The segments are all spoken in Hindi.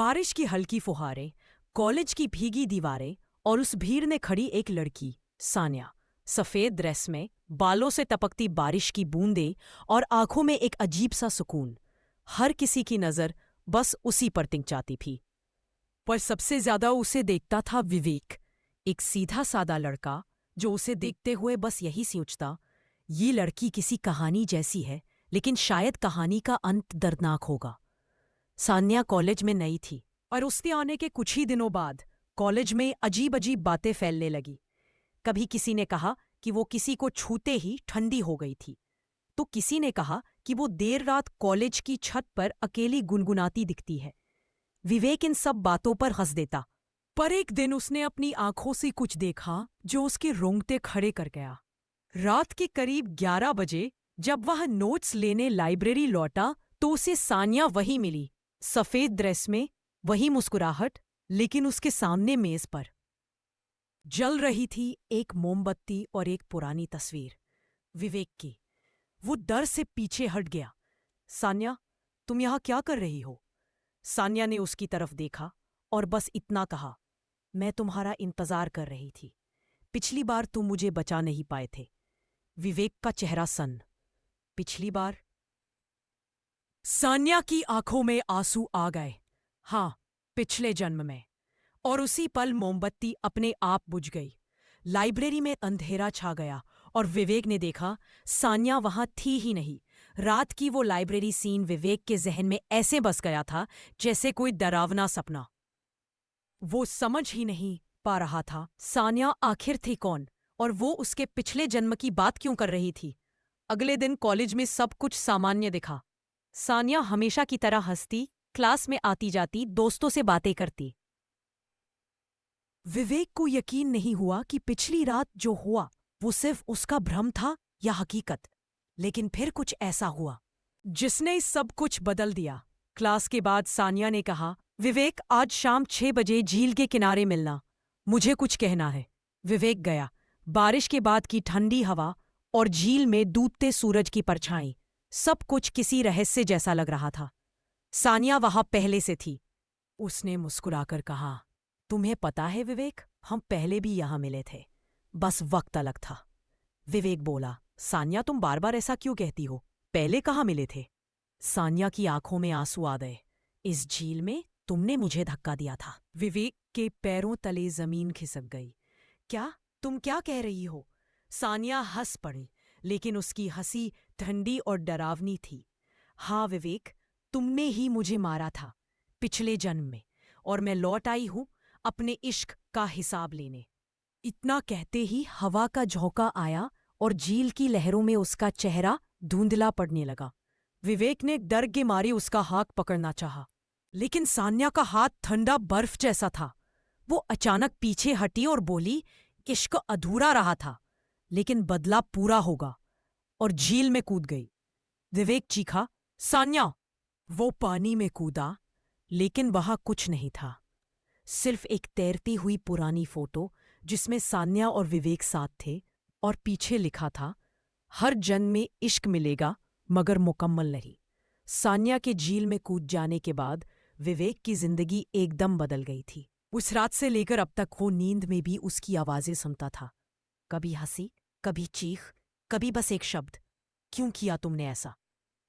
बारिश की हल्की फुहारें, कॉलेज की भीगी दीवारें और उस भीड़ में खड़ी एक लड़की, सान्या। सफेद ड्रेस में, बालों से टपकती बारिश की बूंदें और आंखों में एक अजीब सा सुकून। हर किसी की नजर बस उसी पर टिक थी। पर सबसे ज्यादा उसे देखता था विवेक, एक सीधा सादा लड़का जो उसे देखते हुए बस यही सोचता, ये लड़की किसी कहानी जैसी है, लेकिन शायद कहानी का अंत दर्दनाक होगा। सान्या कॉलेज में नई थी और उसके आने के कुछ ही दिनों बाद कॉलेज में अजीब अजीब बातें फैलने लगी। कभी किसी ने कहा कि वो किसी को छूते ही ठंडी हो गई थी, तो किसी ने कहा कि वो देर रात कॉलेज की छत पर अकेली गुनगुनाती दिखती है। विवेक इन सब बातों पर हंस देता, पर एक दिन उसने अपनी आंखों से कुछ देखा जो उसके रोंगटे खड़े कर गया। रात के करीब 11 बजे जब वह नोट्स लेने लाइब्रेरी लौटा तो उसे सान्या वही मिली, सफेद ड्रेस में, वही मुस्कुराहट, लेकिन उसके सामने मेज पर जल रही थी एक मोमबत्ती और एक पुरानी तस्वीर, विवेक की। वो डर से पीछे हट गया। सान्या, तुम यहां क्या कर रही हो? सान्या ने उसकी तरफ देखा और बस इतना कहा, मैं तुम्हारा इंतजार कर रही थी। पिछली बार तुम मुझे बचा नहीं पाए थे। विवेक का चेहरा सन्न। पिछली बार? सान्या की आंखों में आंसू आ गए। हाँ, पिछले जन्म में। और उसी पल मोमबत्ती अपने आप बुझ गई। लाइब्रेरी में अंधेरा छा गया और विवेक ने देखा सान्या वहां थी ही नहीं। रात की वो लाइब्रेरी सीन विवेक के जहन में ऐसे बस गया था जैसे कोई डरावना सपना। वो समझ ही नहीं पा रहा था सान्या आखिर थी कौन और वो उसके पिछले जन्म की बात क्यों कर रही थी। अगले दिन कॉलेज में सब कुछ सामान्य दिखा। सान्या हमेशा की तरह हंसती, क्लास में आती जाती, दोस्तों से बातें करती। विवेक को यकीन नहीं हुआ कि पिछली रात जो हुआ वो सिर्फ उसका भ्रम था या हकीकत। लेकिन फिर कुछ ऐसा हुआ जिसने सब कुछ बदल दिया। क्लास के बाद सान्या ने कहा, विवेक, आज शाम 6 बजे झील के किनारे मिलना, मुझे कुछ कहना है। विवेक गया। बारिश के बाद की ठंडी हवा और झील में डूबते सूरज की परछाई, सब कुछ किसी रहस्य जैसा लग रहा था। सान्या वहां पहले से थी। उसने मुस्कुराकर कहा, तुम्हें पता है विवेक, हम पहले भी यहां मिले थे, बस वक्त अलग था। विवेक बोला, सान्या, तुम बार बार ऐसा क्यों कहती हो? पहले कहाँ मिले थे? सान्या की आंखों में आंसू आ गए। इस झील में तुमने मुझे धक्का दिया था। विवेक के पैरों तले जमीन खिसक गई। क्या? तुम क्या कह रही हो? सान्या हंस पड़ी, लेकिन उसकी हंसी ठंडी और डरावनी थी। हाँ विवेक, तुमने ही मुझे मारा था पिछले जन्म में, और मैं लौट आई हूं अपने इश्क का हिसाब लेने। इतना कहते ही हवा का झोंका आया और झील की लहरों में उसका चेहरा धुंधला पड़ने लगा। विवेक ने डर के मारे उसका हाथ पकड़ना चाहा, लेकिन सान्या का हाथ ठंडा बर्फ जैसा था। वो अचानक पीछे हटी और बोली, इश्क अधूरा रहा था, लेकिन बदला पूरा होगा, और झील में कूद गई। विवेक चीखा, सान्या! वो पानी में कूदा, लेकिन वहां कुछ नहीं था, सिर्फ एक तैरती हुई पुरानी फोटो जिसमें सान्या और विवेक साथ थे, और पीछे लिखा था, हर जन्म में इश्क मिलेगा मगर मुकम्मल नहीं। सान्या के झील में कूद जाने के बाद विवेक की जिंदगी एकदम बदल गई थी। उस रात से लेकर अब तक वो नींद में भी उसकी आवाजें सुनता था, कभी हंसी, कभी चीख, कभी बस एक शब्द, क्यों किया तुमने ऐसा?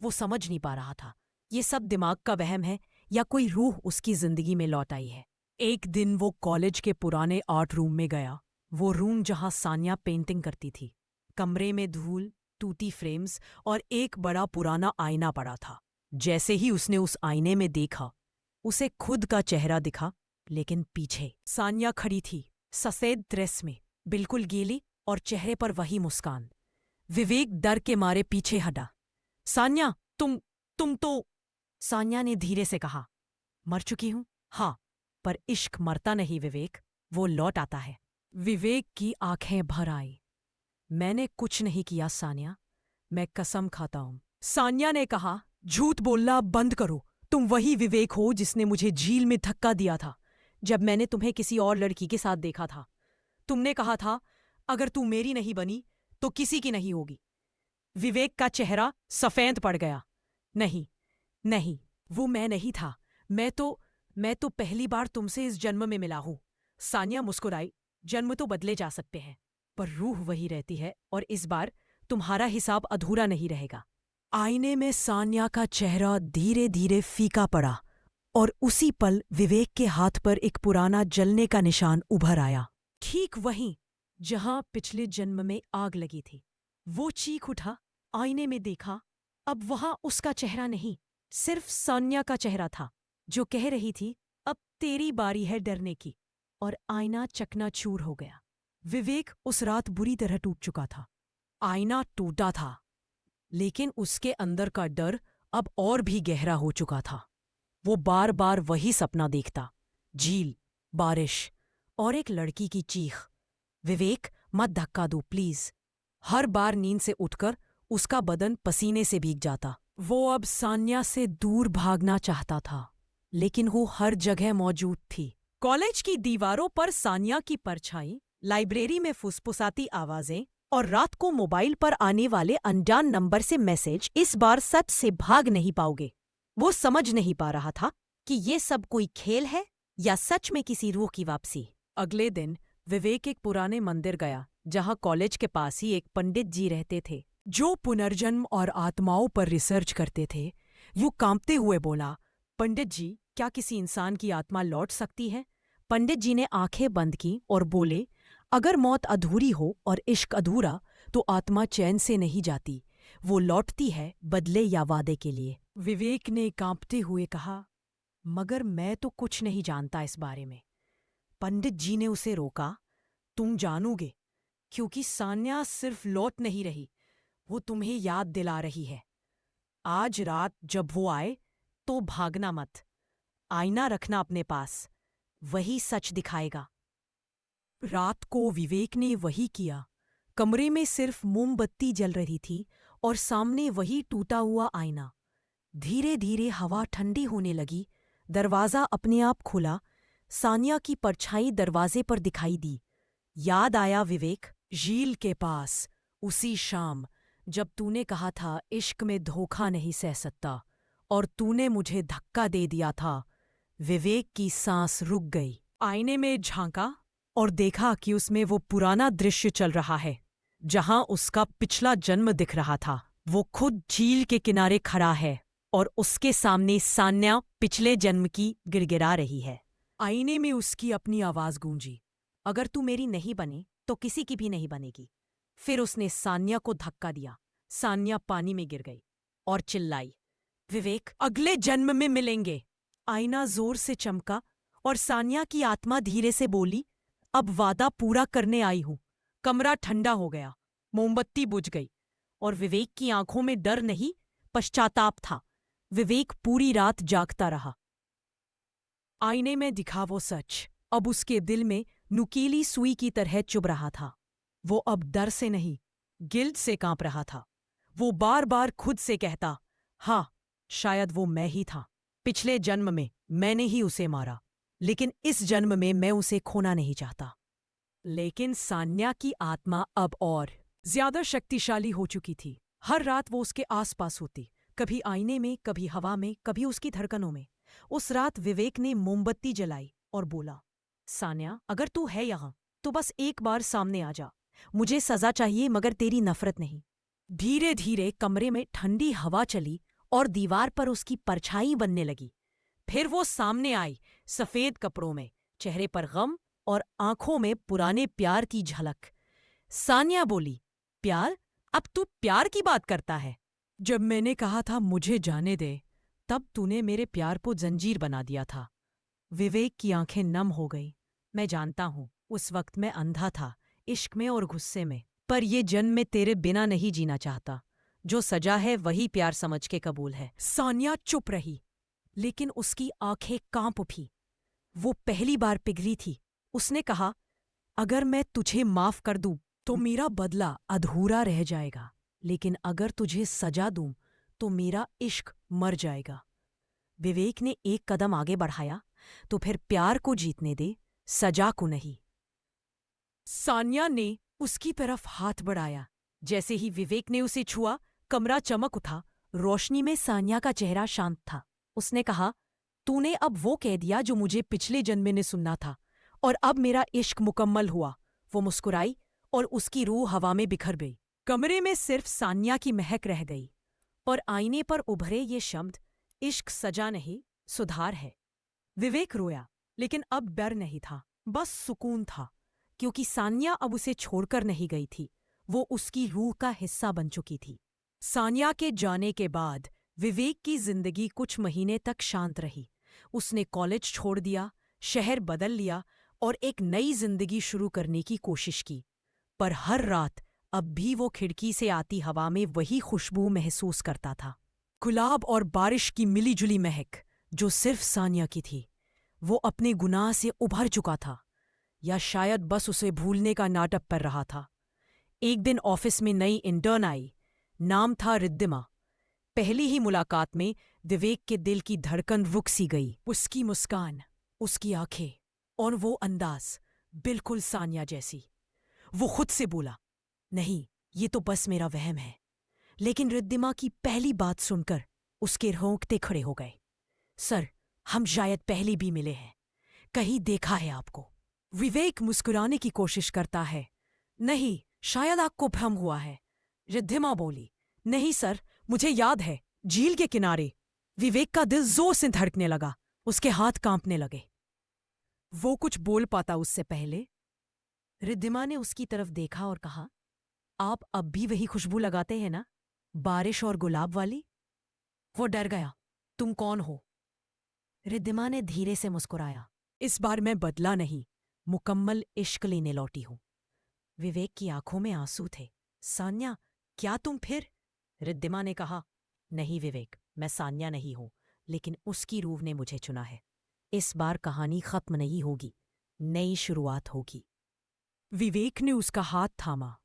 वो समझ नहीं पा रहा था, ये सब दिमाग का वहम है या कोई रूह उसकी जिंदगी में लौट आई है। एक दिन वो कॉलेज के पुराने आर्ट रूम में गया, वो रूम जहां सान्या पेंटिंग करती थी। कमरे में धूल, टूटी फ्रेम्स और एक बड़ा पुराना आईना पड़ा था। जैसे ही उसने उस आईने में देखा, उसे खुद का चेहरा दिखा, लेकिन पीछे सान्या खड़ी थी, सफेद ड्रेस में, बिल्कुल गीली, और चेहरे पर वही मुस्कान। विवेक डर के मारे पीछे हटा। सान्या, तुम तो... सान्या ने धीरे से कहा, मर चुकी हूं? हाँ, पर इश्क मरता नहीं विवेक, वो लौट आता है। विवेक की आंखें भर आई। मैंने कुछ नहीं किया सान्या, मैं कसम खाता हूं। सान्या ने कहा, झूठ बोलना बंद करो। तुम वही विवेक हो जिसने मुझे झील में धक्का दिया था जब मैंने तुम्हें किसी और लड़की के साथ देखा था। तुमने कहा था, अगर तू मेरी नहीं बनी तो किसी की नहीं होगी। विवेक का चेहरा सफेद पड़ गया। नहीं, नहीं, वो मैं नहीं था। मैं तो मैं तो पहली बार तुमसे इस जन्म में मिला हूं। सानिया मुस्कुराई। जन्म तो बदले जा सकते हैं, पर रूह वही रहती है, और इस बार तुम्हारा हिसाब अधूरा नहीं रहेगा। आईने में सान्या का चेहरा धीरे धीरे फीका पड़ा, और उसी पल विवेक के हाथ पर एक पुराना जलने का निशान उभर आया, ठीक वहीं जहां पिछले जन्म में आग लगी थी। वो चीख उठा, आईने में देखा। अब वहां उसका चेहरा नहीं, सिर्फ सान्या का चेहरा था, जो कह रही थी, अब तेरी बारी है डरने की। और आईना चकनाचूर हो गया। विवेक उस रात बुरी तरह टूट चुका था। आईना टूटा था, लेकिन उसके अंदर का डर अब और भी गहरा हो चुका था। वो बार बार वही सपना देखता, झील, बारिश और एक लड़की की चीख। विवेक, मत धक्का दो प्लीज। हर बार नींद से उठकर उसका बदन पसीने से भीग जाता। वो अब सान्या से दूर भागना चाहता था, लेकिन वो हर जगह मौजूद थी। कॉलेज की दीवारों पर सान्या की परछाई, लाइब्रेरी में फुसफुसाती आवाजें और रात को मोबाइल पर आने वाले अनजान नंबर से मैसेज। इस बार सच से भाग नहीं पाओगे। वो समझ नहीं पा रहा था कि ये सब कोई खेल है या सच में किसी रूह की वापसी। अगले दिन विवेक एक पुराने मंदिर गया, जहां कॉलेज के पास ही एक पंडित जी रहते थे, जो पुनर्जन्म और आत्माओं पर रिसर्च करते थे। वो कांपते हुए बोला, पंडित जी, क्या किसी इंसान की आत्मा लौट सकती है? पंडित जी ने आंखें बंद की और बोले, अगर मौत अधूरी हो और इश्क अधूरा, तो आत्मा चैन से नहीं जाती। वो लौटती है बदले या वादे के लिए। विवेक ने कांपते हुए कहा, मगर मैं तो कुछ नहीं जानता इस बारे में। पंडित जी ने उसे रोका, तुम जानोगे, क्योंकि सान्या सिर्फ लौट नहीं रही, वो तुम्हें याद दिला रही है। आज रात जब वो आए तो भागना मत। आईना रखना अपने पास, वही सच दिखाएगा। रात को विवेक ने वही किया। कमरे में सिर्फ मोमबत्ती जल रही थी और सामने वही टूटा हुआ आईना। धीरे धीरे हवा ठंडी होने लगी। दरवाजा अपने आप खुला। सानिया की परछाई दरवाजे पर दिखाई दी। याद आया विवेक, झील के पास, उसी शाम जब तूने कहा था इश्क में धोखा नहीं सह सकता, और तूने मुझे धक्का दे दिया था। विवेक की सांस रुक गई। आईने में झांका और देखा कि उसमें वो पुराना दृश्य चल रहा है, जहां उसका पिछला जन्म दिख रहा था। वो खुद झील के किनारे खड़ा है और उसके सामने सान्या पिछले जन्म की गिड़गिड़ा रही है। आईने में उसकी अपनी आवाज गूंजी, अगर तू मेरी नहीं बनी तो किसी की भी नहीं बनेगी। फिर उसने सान्या को धक्का दिया। सान्या पानी में गिर गई और चिल्लाई, विवेक, अगले जन्म में मिलेंगे। आईना जोर से चमका और सान्या की आत्मा धीरे से बोली, अब वादा पूरा करने आई हूं। कमरा ठंडा हो गया, मोमबत्ती बुझ गई और विवेक की आंखों में डर नहीं, पश्चाताप था। विवेक पूरी रात जागता रहा। आईने में दिखा वो सच अब उसके दिल में नुकीली सुई की तरह चुभ रहा था। वो अब डर से नहीं, गिल्ट से कांप रहा था। वो बार बार खुद से कहता, हाँ, शायद वो मैं ही था। पिछले जन्म में मैंने ही उसे मारा, लेकिन इस जन्म में मैं उसे खोना नहीं चाहता। लेकिन सान्या की आत्मा अब और ज्यादा शक्तिशाली हो चुकी थी। हर रात वो उसके आसपास होती, कभी आईने में, कभी हवा में, कभी उसकी धड़कनों में। उस रात विवेक ने मोमबत्ती जलाई और बोला, सान्या, अगर तू है यहाँ तो बस एक बार सामने आ जा। मुझे सजा चाहिए, मगर तेरी नफरत नहीं। धीरे धीरे कमरे में ठंडी हवा चली और दीवार पर उसकी परछाई बनने लगी। फिर वो सामने आई, सफेद कपड़ों में, चेहरे पर गम और आंखों में पुराने प्यार की झलक। सान्या बोली, प्यार? अब तू प्यार की बात करता है? जब मैंने कहा था मुझे जाने दे, तब तूने मेरे प्यार को जंजीर बना दिया था। विवेक की आंखें नम हो गई। मैं जानता हूं, उस वक्त मैं अंधा था, इश्क में और गुस्से में, पर ये जन्म में तेरे बिना नहीं जीना चाहता। जो सजा है वही प्यार समझ के कबूल है। सान्या चुप रही, लेकिन उसकी आंखें कांप उठी। वो पहली बार पिघली थी। उसने कहा, अगर मैं तुझे माफ कर दूं तो मेरा बदला अधूरा रह जाएगा, लेकिन अगर तुझे सजा दूं तो मेरा इश्क मर जाएगा। विवेक ने एक कदम आगे बढ़ाया, तो फिर प्यार को जीतने दे, सजा को नहीं। सान्या ने उसकी तरफ हाथ बढ़ाया। जैसे ही विवेक ने उसे छुआ, कमरा चमक उठा। रोशनी में सान्या का चेहरा शांत था। उसने कहा, तूने अब वो कह दिया जो मुझे पिछले जन्म में सुनना था, और अब मेरा इश्क मुकम्मल हुआ। वो मुस्कुराई और उसकी रूह हवा में बिखर गई। कमरे में सिर्फ सान्या की महक रह गई और आईने पर उभरे ये शब्द, इश्क सजा नहीं, सुधार है। विवेक रोया, लेकिन अब डर नहीं था, बस सुकून था, क्योंकि सान्या अब उसे छोड़कर नहीं गई थी। वो उसकी रूह का हिस्सा बन चुकी थी। सान्या के जाने के बाद विवेक की जिंदगी कुछ महीने तक शांत रही। उसने कॉलेज छोड़ दिया, शहर बदल लिया और एक नई जिंदगी शुरू करने की कोशिश की। पर हर रात अब भी वो खिड़की से आती हवा में वही खुशबू महसूस करता था, गुलाब और बारिश की मिलीजुली महक, जो सिर्फ सान्या की थी। वो अपने गुनाह से उभर चुका था, या शायद बस उसे भूलने का नाटक कर रहा था। एक दिन ऑफिस में नई इंटर्न आई। नाम था रिद्धिमा। पहली ही मुलाकात में विवेक के दिल की धड़कन रुक सी गई। उसकी मुस्कान, उसकी आंखें और वो अंदाज, बिल्कुल सान्या जैसी। वो खुद से बोला, नहीं, ये तो बस मेरा वहम है। लेकिन रिद्धिमा की पहली बात सुनकर उसके रोंगटे खड़े हो गए। सर, हम शायद पहले भी मिले हैं, कहीं देखा है आपको। विवेक मुस्कुराने की कोशिश करता है। नहीं, शायद आपको भ्रम हुआ है। रिद्धिमा बोली, नहीं सर, मुझे याद है, झील के किनारे। विवेक का दिल जोर से धड़कने लगा, उसके हाथ कांपने लगे। वो कुछ बोल पाता उससे पहले रिद्धिमा ने उसकी तरफ देखा और कहा, आप अब भी वही खुशबू लगाते हैं ना, बारिश और गुलाब वाली? वो डर गया। तुम कौन हो? रिद्धिमा ने धीरे से मुस्कुराया, इस बार मैं बदला नहीं, मुकम्मल इश्क लेने लौटी हूं। विवेक की आंखों में आंसू थे। सान्या, क्या तुम फिर? रिद्धिमा ने कहा, नहीं विवेक, मैं सान्या नहीं हूं, लेकिन उसकी रूह ने मुझे चुना है। इस बार कहानी खत्म नहीं होगी, नई शुरुआत होगी। विवेक ने उसका हाथ थामा।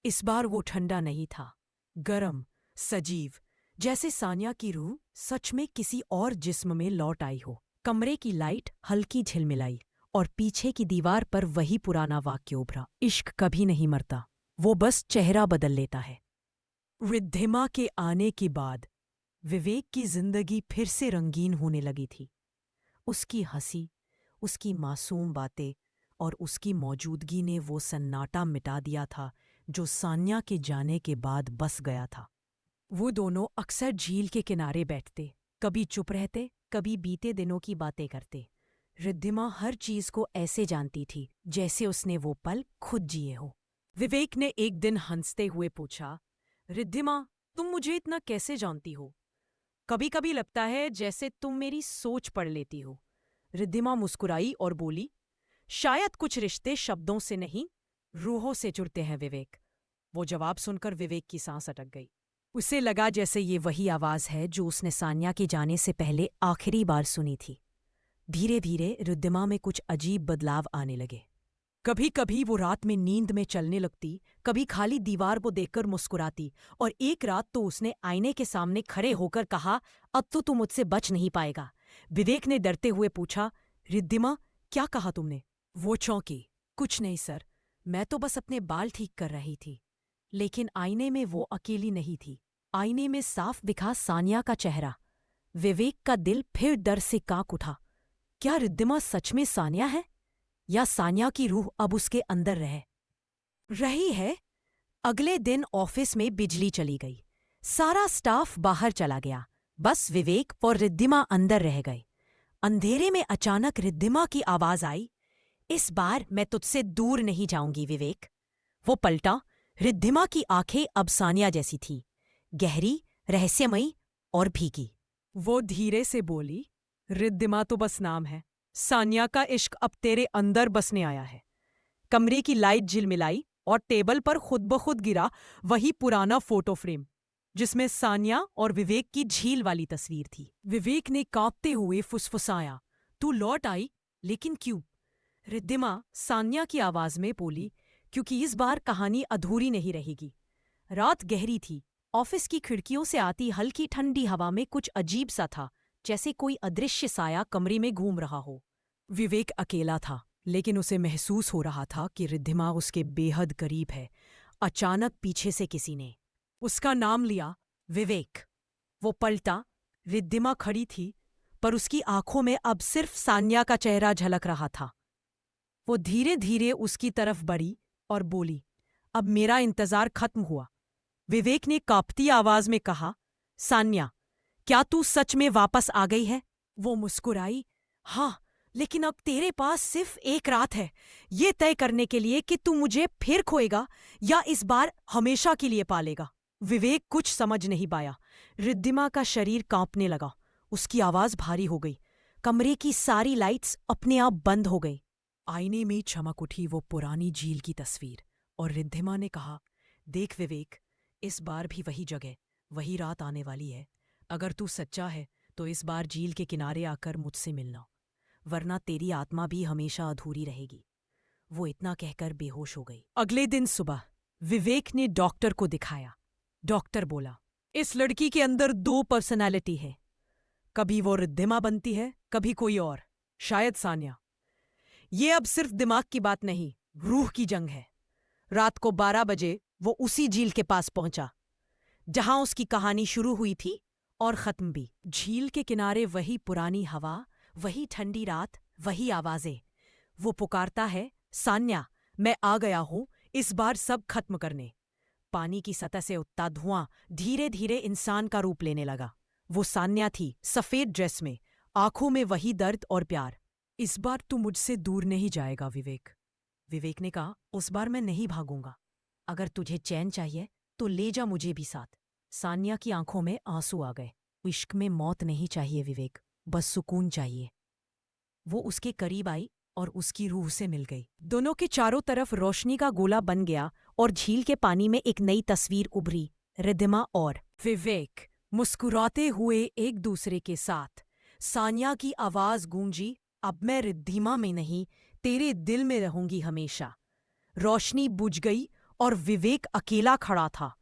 इस बार वो ठंडा नहीं था, गरम, सजीव, जैसे सान्या की रूह सच में किसी और जिस्म में लौट आई हो। कमरे की लाइट हल्की झिलमिलाई और पीछे की दीवार पर वही पुराना वाक्य उभरा, इश्क कभी नहीं मरता, वो बस चेहरा बदल लेता है। रिद्धिमा के आने के बाद विवेक की जिंदगी फिर से रंगीन होने लगी थी। उसकी हंसी, उसकी मासूम बातें और उसकी मौजूदगी ने वो सन्नाटा मिटा दिया था जो सान्या के जाने के बाद बस गया था। वो दोनों अक्सर झील के किनारे बैठते, कभी चुप रहते, कभी बीते दिनों की बातें करते। रिद्धिमा हर चीज को ऐसे जानती थी जैसे उसने वो पल खुद जिए हो। विवेक ने एक दिन हंसते हुए पूछा, रिद्धिमा, तुम मुझे इतना कैसे जानती हो? कभी कभी लगता है जैसे तुम मेरी सोच पढ़ लेती हो। रिद्धिमा मुस्कुराई और बोली, शायद कुछ रिश्ते शब्दों से नहीं, रूहों से जुड़ते हैं विवेक। वो जवाब सुनकर विवेक की सांस अटक गई। उसे लगा जैसे ये वही आवाज है जो उसने सान्या के जाने से पहले आखिरी बार सुनी थी। धीरे धीरे रिद्धिमा में कुछ अजीब बदलाव आने लगे। कभी कभी वो रात में नींद में चलने लगती, कभी खाली दीवार को देखकर मुस्कुराती, और एक रात तो उसने आईने के सामने खड़े होकर कहा, अब तो तू मुझसे बच नहीं पाएगा। विवेक ने डरते हुए पूछा, रिद्धिमा, क्या कहा तुमने? वो चौंकी। कुछ नहीं सर, मैं तो बस अपने बाल ठीक कर रही थी। लेकिन आईने में वो अकेली नहीं थी। आईने में साफ दिखा सान्या का चेहरा। विवेक का दिल फिर डर से कांप उठा। क्या रिद्धिमा सच में सान्या है, या सान्या की रूह अब उसके अंदर रही है? अगले दिन ऑफिस में बिजली चली गई। सारा स्टाफ बाहर चला गया, बस विवेक और रिद्धिमा अंदर रह गए। अंधेरे में अचानक रिद्धिमा की आवाज आई, इस बार मैं तुझसे दूर नहीं जाऊंगी विवेक। वो पलटा। रिद्धिमा की आंखें अब सान्या जैसी थी, गहरी, रहस्यमयी और भीगी। वो धीरे से बोली, रिद्धिमा तो बस नाम है, सान्या का इश्क अब तेरे अंदर बसने आया है। कमरे की लाइट झिलमिलाई और टेबल पर खुद ब खुद गिरा वही पुराना फोटो फ्रेम जिसमें सान्या और विवेक की झील वाली तस्वीर थी। विवेक ने कांपते हुए फुसफुसाया, तू लौट आई, लेकिन क्यों? रिद्धिमा सान्या की आवाज में बोली, क्योंकि इस बार कहानी अधूरी नहीं रहेगी। रात गहरी थी। ऑफिस की खिड़कियों से आती हल्की ठंडी हवा में कुछ अजीब सा था, जैसे कोई अदृश्य साया कमरे में घूम रहा हो। विवेक अकेला था, लेकिन उसे महसूस हो रहा था कि रिद्धिमा उसके बेहद करीब है। अचानक पीछे से किसी ने उसका नाम लिया, विवेक। वो पलटा। रिद्धिमा खड़ी थी, पर उसकी आंखों में अब सिर्फ सान्या का चेहरा झलक रहा था। वो धीरे धीरे उसकी तरफ बढ़ी और बोली, अब मेरा इंतजार खत्म हुआ। विवेक ने कांपती आवाज में कहा, सान्या, क्या तू सच में वापस आ गई है? वो मुस्कुराई, हाँ, लेकिन अब तेरे पास सिर्फ एक रात है ये तय करने के लिए कि तू मुझे फिर खोएगा या इस बार हमेशा के लिए पालेगा। विवेक कुछ समझ नहीं पाया। रिद्धिमा का शरीर कांपने लगा, उसकी आवाज भारी हो गई। कमरे की सारी लाइट्स अपने आप बंद हो गई। आईने में चमक उठी वो पुरानी झील की तस्वीर और रिद्धिमा ने कहा, देख विवेक, इस बार भी वही जगह, वही रात आने वाली है। अगर तू सच्चा है तो इस बार झील के किनारे आकर मुझसे मिलना, वरना तेरी आत्मा भी हमेशा अधूरी रहेगी। वो इतना कहकर बेहोश हो गई। अगले दिन सुबह विवेक ने डॉक्टर को दिखाया। डॉक्टर बोला, इस लड़की के अंदर 2 पर्सनैलिटी है, कभी वो रिद्धिमा बनती है, कभी कोई और, शायद सान्या। ये अब सिर्फ दिमाग की बात नहीं, रूह की जंग है। रात को 12 बजे वो उसी झील के पास पहुंचा जहां उसकी कहानी शुरू हुई थी और खत्म भी। झील के किनारे वही पुरानी हवा, वही ठंडी रात, वही आवाजें। वो पुकारता है, सान्या, मैं आ गया हूं इस बार सब खत्म करने। पानी की सतह से उठता धुआं धीरे धीरे इंसान का रूप लेने लगा। वो सान्या थी, सफेद ड्रेस में, आंखों में वही दर्द और प्यार। इस बार तू मुझसे दूर नहीं जाएगा विवेक। विवेक ने कहा, उस बार मैं नहीं भागूंगा। अगर तुझे चैन चाहिए तो ले जा मुझे भी साथ। सान्या की आंखों में आंसू आ गए। इश्क में मौत नहीं चाहिए विवेक, बस सुकून चाहिए। वो उसके करीब आई और उसकी रूह से मिल गई। दोनों के चारों तरफ रोशनी का गोला बन गया और झील के पानी में एक नई तस्वीर उभरी, रिद्धिमा और विवेक मुस्कुराते हुए एक दूसरे के साथ। सान्या की आवाज गूंजी, अब मैं रिद्धिमा में नहीं, तेरे दिल में रहूंगी हमेशा। रोशनी बुझ गई और विवेक अकेला खड़ा था,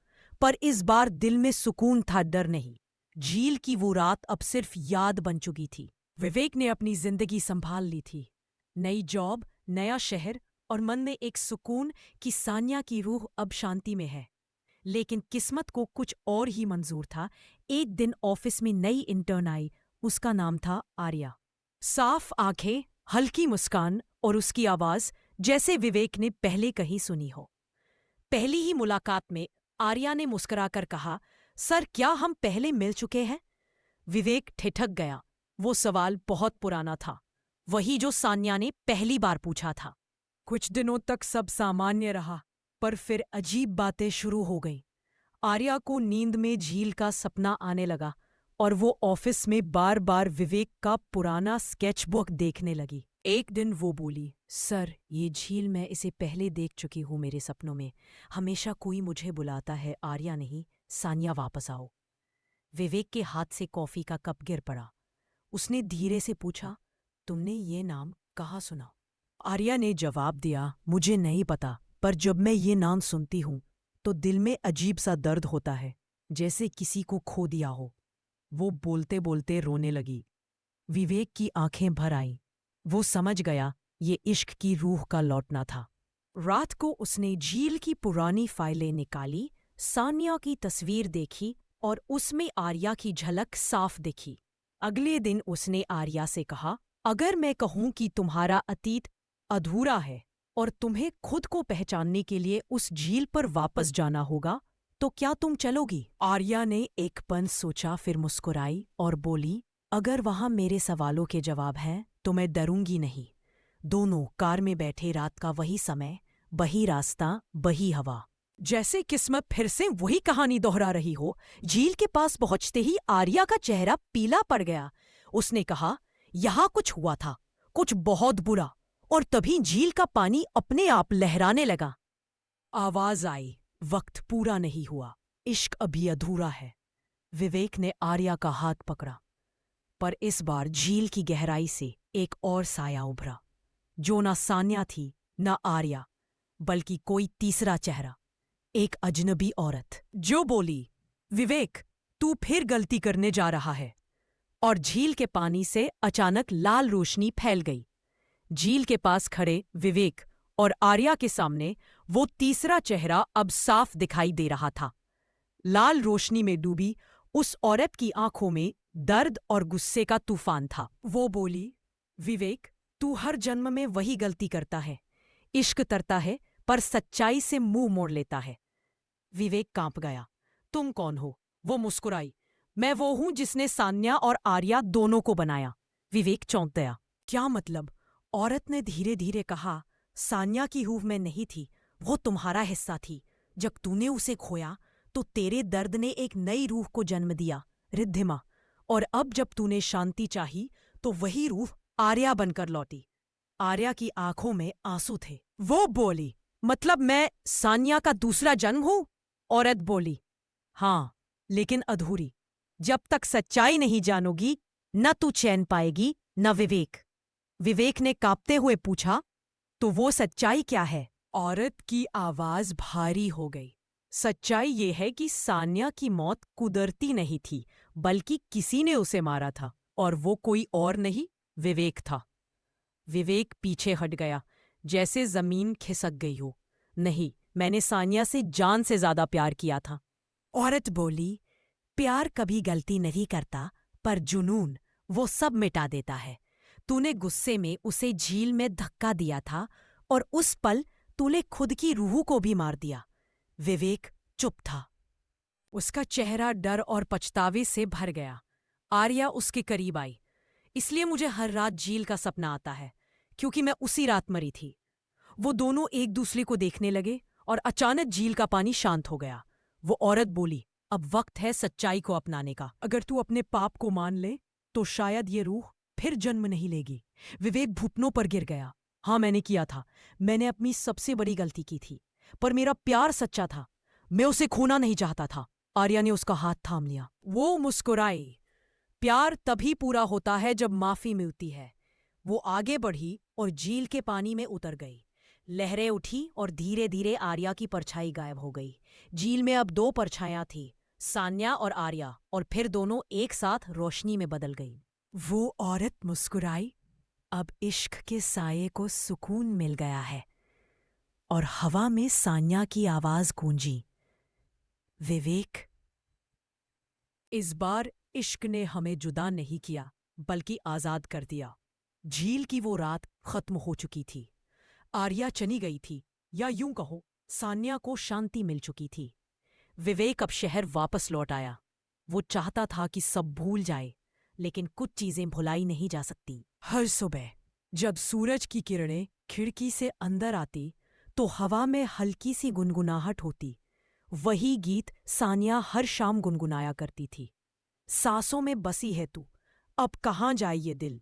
पर इस बार दिल में सुकून था, डर नहीं। झील की वो रात अब सिर्फ याद बन चुकी थी। विवेक ने अपनी जिंदगी संभाल ली थी, नई जॉब, नया शहर और मन में एक सुकून कि सान्या की रूह अब शांति में है। लेकिन किस्मत को कुछ और ही मंजूर था। एक दिन ऑफिस में नई इंटर्न आई, उसका नाम था आर्या। साफ आंखें, हल्की मुस्कान और उसकी आवाज जैसे विवेक ने पहले कहीं सुनी हो। पहली ही मुलाकात में आर्या ने मुस्कुराकर कहा, सर, क्या हम पहले मिल चुके हैं? विवेक ठिठक गया। वो सवाल बहुत पुराना था, वही जो सान्या ने पहली बार पूछा था। कुछ दिनों तक सब सामान्य रहा, पर फिर अजीब बातें शुरू हो गईं। आर्या को नींद में झील का सपना आने लगा और वो ऑफिस में बार बार विवेक का पुराना स्केचबुक देखने लगी। एक दिन वो बोली, सर, ये झील मैं इसे पहले देख चुकी हूँ मेरे सपनों में। हमेशा कोई मुझे बुलाता है, आर्या नहीं, सान्या वापस आओ। विवेक के हाथ से कॉफी का कप गिर पड़ा। उसने धीरे से पूछा, तुमने ये नाम कहाँ सुना? आर्या ने जवाब दिया, मुझे नहीं पता, पर जब मैं ये नाम सुनती हूँ तो दिल में अजीब सा दर्द होता है, जैसे किसी को खो दिया हो। वो बोलते बोलते रोने लगी। विवेक की आंखें भर आईं। वो समझ गया ये इश्क की रूह का लौटना था। रात को उसने झील की पुरानी फाइलें निकाली, सान्या की तस्वीर देखी और उसमें आर्या की झलक साफ दिखी। अगले दिन उसने आर्या से कहा, अगर मैं कहूं कि तुम्हारा अतीत अधूरा है और तुम्हें खुद को पहचानने के लिए उस झील पर वापस जाना होगा, तो क्या तुम चलोगी? आर्या ने एक पल सोचा, फिर मुस्कुराई और बोली, अगर वहां मेरे सवालों के जवाब हैं तो मैं डरूंगी नहीं। दोनों कार में बैठे, रात का वही समय, वही रास्ता, वही हवा। जैसे किस्मत फिर से वही कहानी दोहरा रही हो। झील के पास पहुंचते ही आर्या का चेहरा पीला पड़ गया। उसने कहा, यहां कुछ हुआ था, कुछ बहुत बुरा। और तभी झील का पानी अपने आप लहराने लगा। आवाज आई, वक्त पूरा नहीं हुआ, इश्क अभी अधूरा है। विवेक ने आर्या का हाथ पकड़ा, पर इस बार झील की गहराई से एक और साया उभरा, जो ना सान्या थी ना आर्या, बल्कि कोई तीसरा चेहरा, एक अजनबी औरत, जो बोली, विवेक, तू फिर गलती करने जा रहा है। और झील के पानी से अचानक लाल रोशनी फैल गई। झील के पास खड़े विवेक और आर्या के सामने वो तीसरा चेहरा अब साफ दिखाई दे रहा था। लाल रोशनी में डूबी उस औरत की आंखों में दर्द और गुस्से का तूफान था। वो बोली, विवेक, तू हर जन्म में वही गलती करता है। इश्क करता है पर सच्चाई से मुंह मोड़ लेता है। विवेक कांप गया। तुम कौन हो? वो मुस्कुराई। मैं वो हूं जिसने सान्या और आर्या दोनों को बनाया। विवेक चौंक गया। क्या मतलब? औरत ने धीरे धीरे कहा, सान्या की रूह में नहीं थी, वो तुम्हारा हिस्सा थी। जब तूने उसे खोया तो तेरे दर्द ने एक नई रूह को जन्म दिया, रिद्धिमा। और अब जब तूने शांति चाही तो वही रूह आर्या बनकर लौटी। आर्या की आंखों में आंसू थे। वो बोली, मतलब मैं सान्या का दूसरा जन्म हूं? औरत बोली, हाँ, लेकिन अधूरी। जब तक सच्चाई नहीं जानोगी, न तू चैन पाएगी न विवेक। विवेक ने कांपते हुए पूछा, तो वो सच्चाई क्या है? औरत की आवाज भारी हो गई। सच्चाई ये है कि सान्या की मौत कुदरती नहीं थी, बल्कि किसी ने उसे मारा था, और वो कोई और नहीं, विवेक था। विवेक पीछे हट गया, जैसे जमीन खिसक गई हो। नहीं, मैंने सान्या से जान से ज्यादा प्यार किया था। औरत बोली, प्यार कभी गलती नहीं करता, पर जुनून वो सब मिटा देता है। तूने गुस्से में उसे झील में धक्का दिया था, और उस पल तूने खुद की रूह को भी मार दिया। विवेक चुप था। उसका चेहरा डर और पछतावे से भर गया। आर्या उसके करीब आई। इसलिए मुझे हर रात झील का सपना आता है, क्योंकि मैं उसी रात मरी थी। वो दोनों एक दूसरे को देखने लगे और अचानक झील का पानी शांत हो गया। वो औरत बोली, अब वक्त है सच्चाई को अपनाने का। अगर तू अपने पाप को मान ले तो शायद ये रूह फिर जन्म नहीं लेगी। विवेक घुटनों पर गिर गया। हाँ, मैंने किया था। मैंने अपनी सबसे बड़ी गलती की थी, पर मेरा प्यार सच्चा था। मैं उसे खोना नहीं चाहता था। आर्या ने उसका हाथ थाम लिया। वो मुस्कुराई। प्यार तभी पूरा होता है जब माफी मिलती है। वो आगे बढ़ी और झील के पानी में उतर गई। लहरें उठी और धीरे धीरे आर्या की परछाई गायब हो गई। झील में अब दो परछाइयां थी, सान्या और आर्या, और फिर दोनों एक साथ रोशनी में बदल गई। वो औरत मुस्कुराई। अब इश्क के साये को सुकून मिल गया है। और हवा में सान्या की आवाज गूंजी, विवेक, इस बार इश्क ने हमें जुदा नहीं किया, बल्कि आजाद कर दिया। झील की वो रात खत्म हो चुकी थी। आर्या चली गई थी, या यूं कहो, सान्या को शांति मिल चुकी थी। विवेक अब शहर वापस लौट आया। वो चाहता था कि सब भूल जाए, लेकिन कुछ चीजें भुलाई नहीं जा सकती। हर सुबह जब सूरज की किरणें खिड़की से अंदर आती तो हवा में हल्की सी गुनगुनाहट होती। वही गीत सान्या हर शाम गुनगुनाया करती थी। सांसों में बसी है तू, अब कहाँ जाए ये दिल।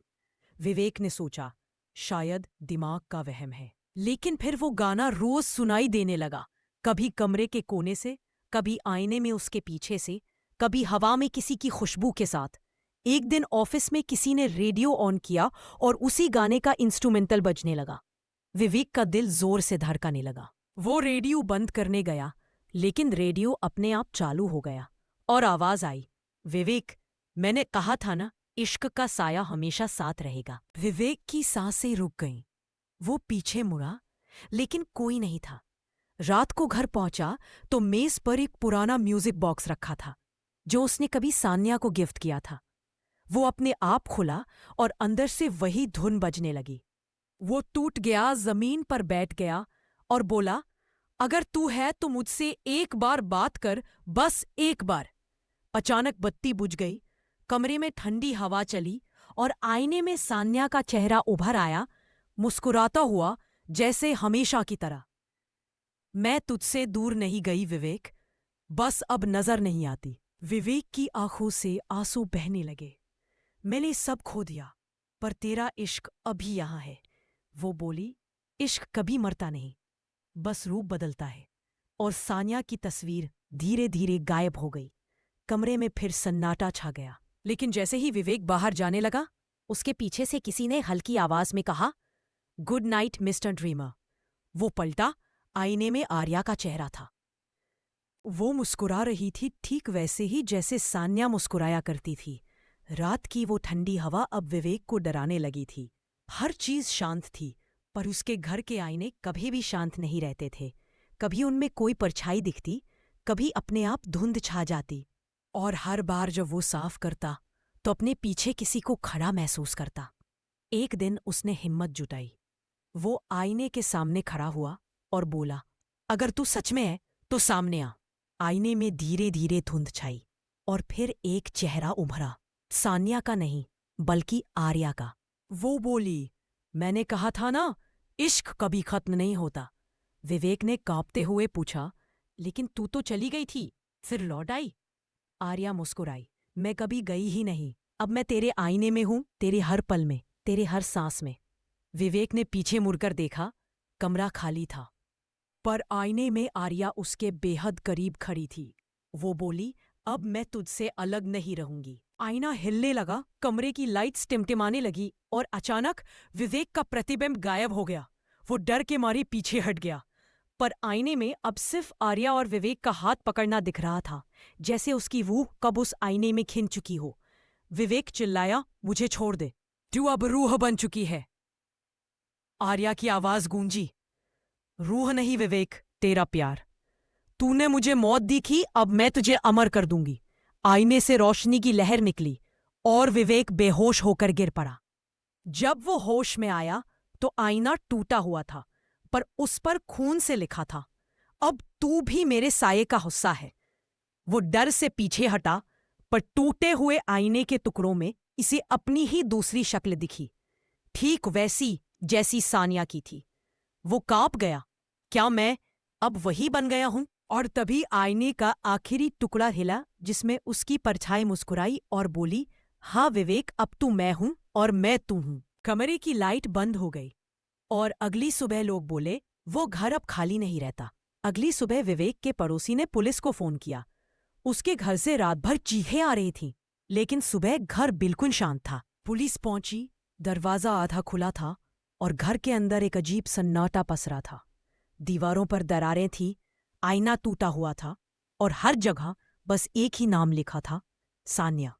विवेक ने सोचा, शायद दिमाग का वहम है। लेकिन फिर वो गाना रोज सुनाई देने लगा, कभी कमरे के कोने से, कभी आईने में उसके पीछे से, कभी हवा में किसी की खुशबू के साथ। एक दिन ऑफिस में किसी ने रेडियो ऑन किया और उसी गाने का इंस्ट्रूमेंटल बजने लगा। विवेक का दिल जोर से धड़कने लगा। वो रेडियो बंद करने गया, लेकिन रेडियो अपने आप चालू हो गया और आवाज आई, विवेक, मैंने कहा था ना, इश्क का साया हमेशा साथ रहेगा। विवेक की सांसें रुक गईं। वो पीछे मुड़ा, लेकिन कोई नहीं था। रात को घर पहुंचा तो मेज पर एक पुराना म्यूजिक बॉक्स रखा था, जो उसने कभी सान्या को गिफ्ट किया था। वो अपने आप खुला और अंदर से वही धुन बजने लगी। वो टूट गया, जमीन पर बैठ गया और बोला, अगर तू है तो मुझसे एक बार बात कर, बस एक बार। अचानक बत्ती बुझ गई, कमरे में ठंडी हवा चली और आईने में सान्या का चेहरा उभर आया, मुस्कुराता हुआ, जैसे हमेशा की तरह। मैं तुझसे दूर नहीं गई विवेक, बस अब नजर नहीं आती। विवेक की आंखों से आंसू बहने लगे। मैंने सब खो दिया, पर तेरा इश्क अभी यहां है। वो बोली, इश्क कभी मरता नहीं, बस रूप बदलता है। और सान्या की तस्वीर धीरे धीरे गायब हो गई। कमरे में फिर सन्नाटा छा गया। लेकिन जैसे ही विवेक बाहर जाने लगा, उसके पीछे से किसी ने हल्की आवाज में कहा, गुड नाइट मिस्टर ड्रीमर। वो पलटा, आईने में आर्या का चेहरा था। वो मुस्कुरा रही थी, ठीक वैसे ही जैसे सान्या मुस्कुराया करती थी। रात की वो ठंडी हवा अब विवेक को डराने लगी थी। हर चीज शांत थी, पर उसके घर के आईने कभी भी शांत नहीं रहते थे। कभी उनमें कोई परछाई दिखती, कभी अपने आप धुंध छा जाती, और हर बार जब वो साफ करता तो अपने पीछे किसी को खड़ा महसूस करता। एक दिन उसने हिम्मत जुटाई। वो आईने के सामने खड़ा हुआ और बोला, अगर तू सच में है तो सामने आ। आईने में धीरे धीरे धुंध छाई और फिर एक चेहरा उभरा, सान्या का नहीं बल्कि आर्या का। वो बोली, मैंने कहा था ना, इश्क कभी खत्म नहीं होता। विवेक ने कांपते हुए पूछा, लेकिन तू तो चली गई थी, फिर लौट आई? आर्या मुस्कुराई, मैं कभी गई ही नहीं। अब मैं तेरे आईने में हूं, तेरे हर पल में, तेरे हर सांस में। विवेक ने पीछे मुड़कर देखा, कमरा खाली था, पर आईने में आर्या उसके बेहद करीब खड़ी थी। वो बोली, अब मैं तुझसे अलग नहीं रहूंगी। आईना हिलने लगा, कमरे की लाइट्स टिमटिमाने लगी और अचानक विवेक का प्रतिबिंब गायब हो गया। वो डर के मारे पीछे हट गया, पर आईने में अब सिर्फ आर्या और विवेक का हाथ पकड़ना दिख रहा था, जैसे उसकी रूह कब उस आईने में खिंच चुकी हो। विवेक चिल्लाया, मुझे छोड़ दे, तू अब रूह बन चुकी है। आर्या की आवाज गूंजी, रूह नहीं विवेक, तेरा प्यार। तूने मुझे मौत दी थी, अब मैं तुझे अमर कर दूंगी। आईने से रोशनी की लहर निकली और विवेक बेहोश होकर गिर पड़ा। जब वो होश में आया तो आईना टूटा हुआ था, पर उस पर खून से लिखा था, अब तू भी मेरे साये का हिस्सा है। वो डर से पीछे हटा, पर टूटे हुए आईने के टुकड़ों में इसे अपनी ही दूसरी शक्ल दिखी, ठीक वैसी जैसी सानिया की थी। वो कांप गया, क्या मैं अब वही बन गया हूं? और तभी आईने का आखिरी टुकड़ा हिला, जिसमें उसकी परछाई मुस्कुराई और बोली, हाँ विवेक, अब तू मैं हूं और मैं तू हूं। कमरे की लाइट बंद हो गई और अगली सुबह लोग बोले, वो घर अब खाली नहीं रहता। अगली सुबह विवेक के पड़ोसी ने पुलिस को फोन किया। उसके घर से रात भर चीखें आ रही थीं, लेकिन सुबह घर बिल्कुल शांत था। पुलिस पहुंची, दरवाजा आधा खुला था और घर के अंदर एक अजीब सन्नाटा पसरा था। दीवारों पर दरारें थीं, आईना टूटा हुआ था और हर जगह बस एक ही नाम लिखा था, सान्या।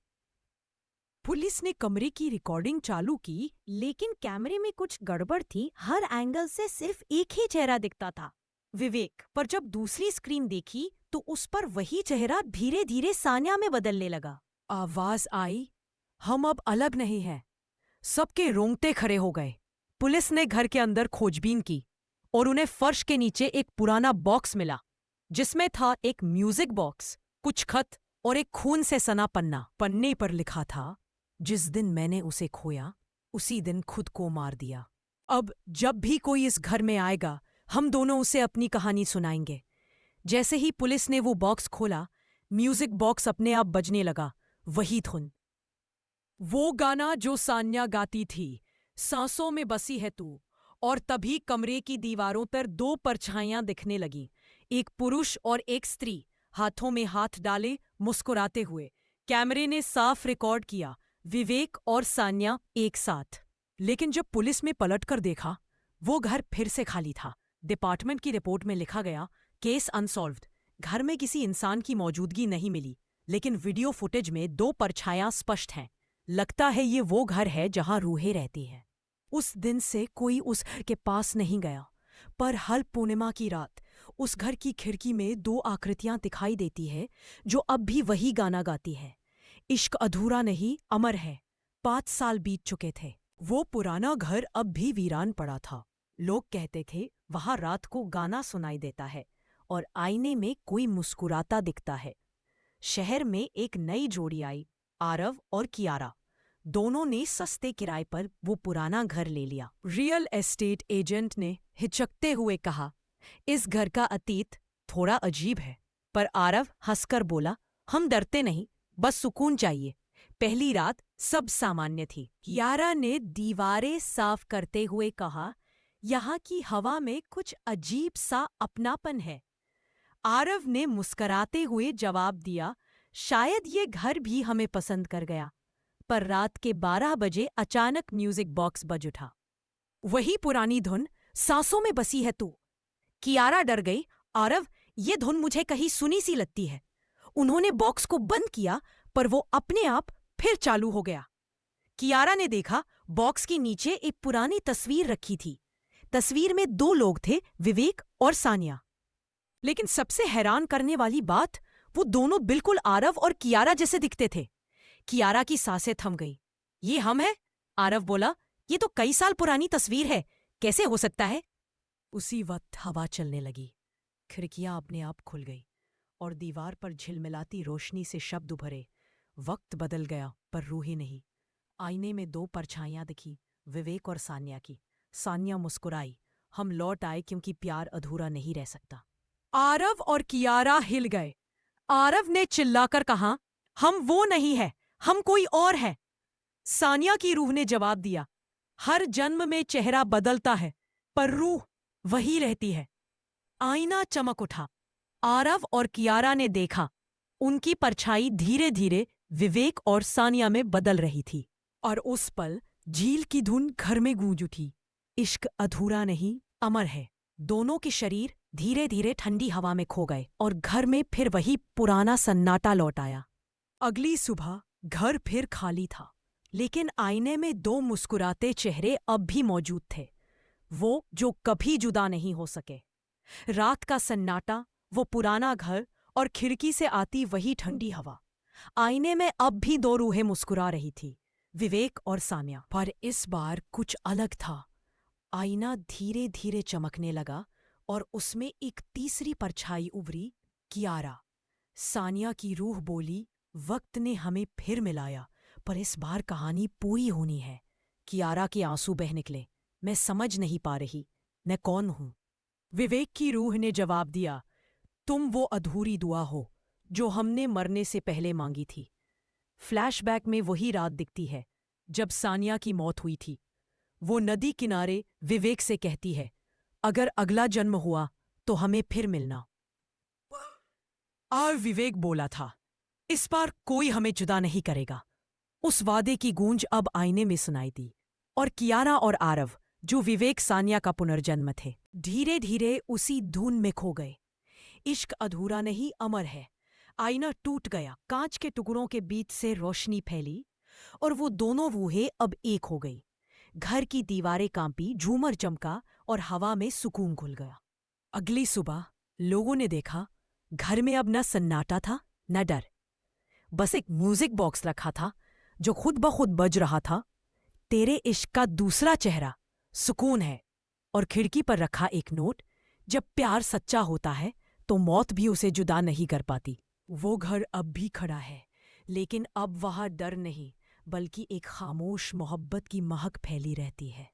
पुलिस ने कमरे की रिकॉर्डिंग चालू की, लेकिन कैमरे में कुछ गड़बड़ थी। हर एंगल से सिर्फ एक ही चेहरा दिखता था, विवेक। पर जब दूसरी स्क्रीन देखी तो उस पर वही चेहरा धीरे धीरे सान्या में बदलने लगा। आवाज आई, हम अब अलग नहीं हैं। सबके रोंगटे खड़े हो गए। पुलिस ने घर के अंदर खोजबीन की और उन्हें फर्श के नीचे एक पुराना बॉक्स मिला, जिसमें था एक म्यूजिक बॉक्स, कुछ खत और एक खून से सना पन्ना। पन्ने पर लिखा था, जिस दिन मैंने उसे खोया उसी दिन खुद को मार दिया। अब जब भी कोई इस घर में आएगा, हम दोनों उसे अपनी कहानी सुनाएंगे। जैसे ही पुलिस ने वो बॉक्स खोला, म्यूजिक बॉक्स अपने आप बजने लगा, वही धुन, वो गाना जो सान्या गाती थी, सांसों में बसी है तू। और तभी कमरे की दीवारों पर दो परछाइयां दिखने लगी, एक पुरुष और एक स्त्री, हाथों में हाथ डाले मुस्कुराते हुए। कैमरे ने साफ रिकॉर्ड किया, विवेक और सान्या एक साथ। लेकिन जब पुलिस में पलटकर देखा, वो घर फिर से खाली था। डिपार्टमेंट की रिपोर्ट में लिखा गया, केस अनसॉल्व्ड। घर में किसी इंसान की मौजूदगी नहीं मिली, लेकिन वीडियो फुटेज में दो परछायां स्पष्ट हैं। लगता है ये वो घर है जहां रूहें रहती हैं। उस दिन से कोई उस घर के पास नहीं गया, पर हर पूर्णिमा की रात उस घर की खिड़की में दो आकृतियां दिखाई देती है, जो अब भी वही गाना गाती है, इश्क अधूरा नहीं, अमर है। 5 साल बीत चुके थे। वो पुराना घर अब भी वीरान पड़ा था। लोग कहते थे, वहां रात को गाना सुनाई देता है और आईने में कोई मुस्कुराता दिखता है। शहर में एक नई जोड़ी आई, आरव और कियारा। दोनों ने सस्ते किराए पर वो पुराना घर ले लिया। रियल एस्टेट एजेंट ने हिचकते हुए कहा, इस घर का अतीत थोड़ा अजीब है। पर आरव हंसकर बोला, हम डरते नहीं, बस सुकून चाहिए। पहली रात सब सामान्य थी। कियारा ने दीवारें साफ करते हुए कहा, यहाँ की हवा में कुछ अजीब सा अपनापन है। आरव ने मुस्कराते हुए जवाब दिया, शायद ये घर भी हमें पसंद कर गया। पर रात के 12 बजे अचानक म्यूजिक बॉक्स बज उठा। वही पुरानी धुन, सांसों में बसी है तू। कियारा डर गई, आरव, ये धुन मुझे कहीं सुनी सी लगती है। उन्होंने बॉक्स को बंद किया, पर वो अपने आप फिर चालू हो गया। कियारा ने देखा, बॉक्स के नीचे एक पुरानी तस्वीर रखी थी। तस्वीर में 2 लोग थे, विवेक और सान्या। लेकिन सबसे हैरान करने वाली बात, वो दोनों बिल्कुल आरव और कियारा जैसे दिखते थे। कियारा की सांसें थम गई। ये हम हैं? आरव बोला। ये तो कई साल पुरानी तस्वीर है, कैसे हो सकता है? उसी वक्त हवा चलने लगी, खिड़कियां अपने आप खुल गई और दीवार पर झिलमिलाती रोशनी से शब्द उभरे। वक्त बदल गया पर रूही नहीं। आईने में दो परछाइयां दिखी, विवेक और सान्या की। सान्या मुस्कुराई। हम लौट आए क्योंकि प्यार अधूरा नहीं रह सकता। आरव और कियारा हिल गए। आरव ने चिल्लाकर कहा, हम वो नहीं है, हम कोई और है। सानिया की रूह ने जवाब दिया, हर जन्म में चेहरा बदलता है पर रूह वही रहती है। आईना चमक उठा। आरव और कियारा ने देखा, उनकी परछाई धीरे धीरे विवेक और सानिया में बदल रही थी। और उस पल झील की धुन घर में गूंज उठी। इश्क अधूरा नहीं, अमर है। दोनों के शरीर धीरे धीरे ठंडी हवा में खो गए और घर में फिर वही पुराना सन्नाटा लौट आया। अगली सुबह घर फिर खाली था, लेकिन आईने में दो मुस्कुराते चेहरे अब भी मौजूद थे, वो जो कभी जुदा नहीं हो सके। रात का सन्नाटा, वो पुराना घर और खिड़की से आती वही ठंडी हवा। आईने में अब भी दो रूहें मुस्कुरा रही थी, विवेक और सान्या। पर इस बार कुछ अलग था। आईना धीरे धीरे चमकने लगा और उसमें एक तीसरी परछाई उभरी, कियारा। सानिया की रूह बोली, वक्त ने हमें फिर मिलाया, पर इस बार कहानी पूरी होनी है। कियारा के आंसू बह निकले। मैं समझ नहीं पा रही, मैं कौन हूं? विवेक की रूह ने जवाब दिया, तुम वो अधूरी दुआ हो जो हमने मरने से पहले मांगी थी। फ्लैशबैक में वही रात दिखती है जब सानिया की मौत हुई थी। वो नदी किनारे विवेक से कहती है, अगर अगला जन्म हुआ तो हमें फिर मिलना। और विवेक बोला था, इस बार कोई हमें जुदा नहीं करेगा। उस वादे की गूंज अब आईने में सुनाई दी। और कियारा और आरव, जो विवेक सानिया का पुनर्जन्म थे, धीरे धीरे उसी धुन में खो गए। इश्क अधूरा नहीं, अमर है। आईना टूट गया, कांच के टुकड़ों के बीच से रोशनी फैली और वो दोनों रूहें अब एक हो गई। घर की दीवारें कांपी, झूमर चमका और हवा में सुकून घुल गया। अगली सुबह लोगों ने देखा, घर में अब न सन्नाटा था न डर। बस एक म्यूजिक बॉक्स रखा था जो खुद ब खुद बज रहा था, तेरे इश्क का दूसरा चेहरा, सुकून है। और खिड़की पर रखा एक नोट, जब प्यार सच्चा होता है तो मौत भी उसे जुदा नहीं कर पाती। वो घर अब भी खड़ा है, लेकिन अब वहां डर नहीं, बल्कि एक खामोश मोहब्बत की महक फैली रहती है।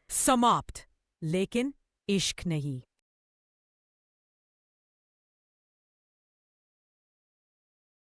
समाप्त, लेकिन इश्क नहीं।